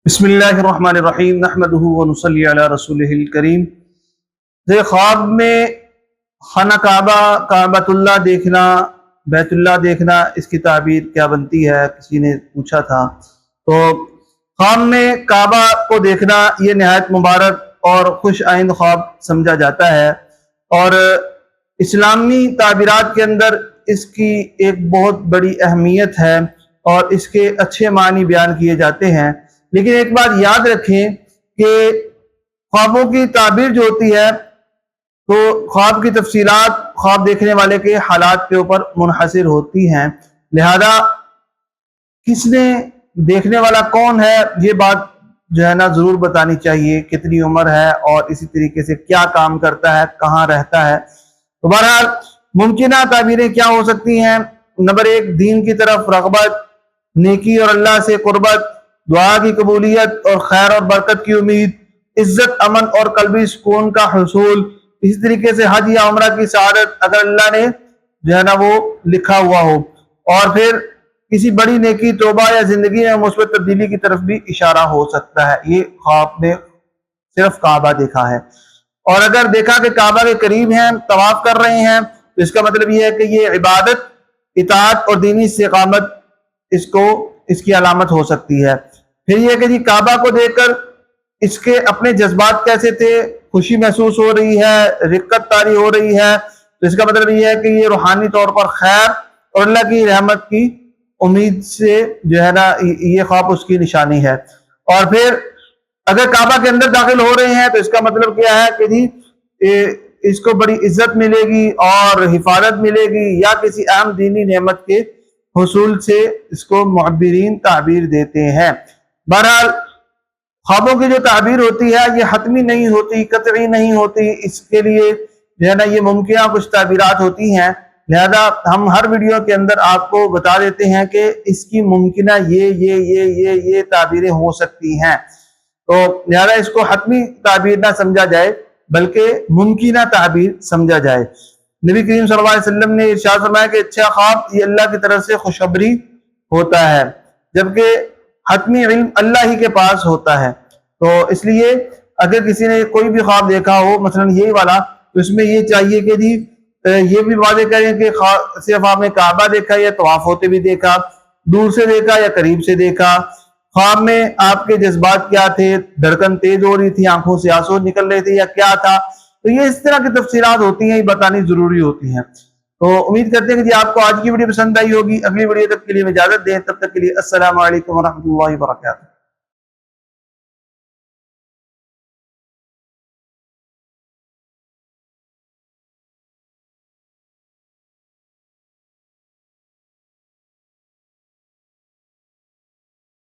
بسم اللہ الرحمن الرحیم نحمدہ ونصلی علی رسولہ الکریم۔ خواب میں خانہ کعبہ، کعبۃ اللہ دیکھنا، بیت اللہ دیکھنا، اس کی تعبیر کیا بنتی ہے؟ کسی نے پوچھا تھا۔ تو خواب میں کعبہ کو دیکھنا یہ نہایت مبارک اور خوش آئند خواب سمجھا جاتا ہے، اور اسلامی تعبیرات کے اندر اس کی ایک بہت بڑی اہمیت ہے اور اس کے اچھے معنی بیان کیے جاتے ہیں۔ لیکن ایک بات یاد رکھیں کہ خوابوں کی تعبیر جو ہوتی ہے تو خواب کی تفصیلات خواب دیکھنے والے کے حالات کے اوپر منحصر ہوتی ہیں، لہذا کس نے دیکھنے والا کون ہے یہ بات جو ہے نا ضرور بتانی چاہیے، کتنی عمر ہے اور اسی طریقے سے کیا کام کرتا ہے، کہاں رہتا ہے۔ تو بہرحال ممکنہ تعبیریں کیا ہو سکتی ہیں؟ نمبر ایک، دین کی طرف رغبت، نیکی اور اللہ سے قربت، دعا کی قبولیت اور خیر اور برکت کی امید، عزت، امن اور قلبی سکون کا حصول، اسی طریقے سے حج یا عمرہ کی سعادت اگر اللہ نے جو ہے نا وہ لکھا ہوا ہو، اور پھر کسی بڑی نیکی، توبہ یا زندگی میں مثبت تبدیلی کی طرف بھی اشارہ ہو سکتا ہے۔ یہ خواب میں صرف کعبہ دیکھا ہے، اور اگر دیکھا کہ کعبہ کے قریب ہیں، طواف کر رہے ہیں، تو اس کا مطلب یہ ہے کہ یہ عبادت، اطاعت اور دینی استقامت اس کی علامت ہو سکتی ہے۔ پھر یہ کہ جی کعبہ کو دیکھ کر اس کے اپنے جذبات کیسے تھے، خوشی محسوس ہو رہی ہے، رقت طاری ہو رہی ہے، تو اس کا مطلب یہ ہے کہ یہ روحانی طور پر خیر اور اللہ کی رحمت کی امید سے جو ہے نا یہ خواب اس کی نشانی ہے۔ اور پھر اگر کعبہ کے اندر داخل ہو رہے ہیں تو اس کا مطلب کیا ہے کہ جی اس کو بڑی عزت ملے گی اور حفاظت ملے گی، یا کسی اہم دینی نعمت کے حصول سے اس کو معبرین تعبیر دیتے ہیں۔ بہرحال خوابوں کی جو تعبیر ہوتی ہے یہ حتمی نہیں ہوتی، قطعی نہیں ہوتی، اس کے لیے جو ہے نا یہ ممکنہ کچھ تعبیرات ہوتی ہیں، لہذا ہم ہر ویڈیو کے اندر آپ کو بتا دیتے ہیں کہ اس کی ممکنہ یہ تعبیریں ہو سکتی ہیں، تو لہذا اس کو حتمی تعبیر نہ سمجھا جائے بلکہ ممکنہ تعبیر سمجھا جائے۔ نبی کریم صلی اللہ علیہ وسلم نے ارشاد فرمایا کہ اچھا خواب یہ اللہ کی طرف سے خوشخبری ہوتا ہے، جبکہ حتمی علم اللہ ہی کے پاس ہوتا ہے۔ تو اس لیے اگر کسی نے کوئی بھی خواب دیکھا ہو، مثلا یہی والا، تو اس میں یہ چاہیے کہ جی یہ بھی واضح کریں کہ صرف آپ نے کعبہ دیکھا یا طواف ہوتے بھی دیکھا، دور سے دیکھا یا قریب سے دیکھا، خواب میں آپ کے جذبات کیا تھے، دھڑکن تیز ہو رہی تھی، آنکھوں سے آنسو نکل رہے تھے یا کیا تھا، تو یہ اس طرح کی تفصیلات ہوتی ہیں، یہ بتانی ضروری ہوتی ہیں۔ تو امید کرتے ہیں کہ جی آپ کو آج کی ویڈیو پسند آئی ہوگی۔ اگلی ویڈیو تک کے لیے اجازت دیں، تب تک کے لیے السلام علیکم ورحمۃ اللہ وبرکاتہ۔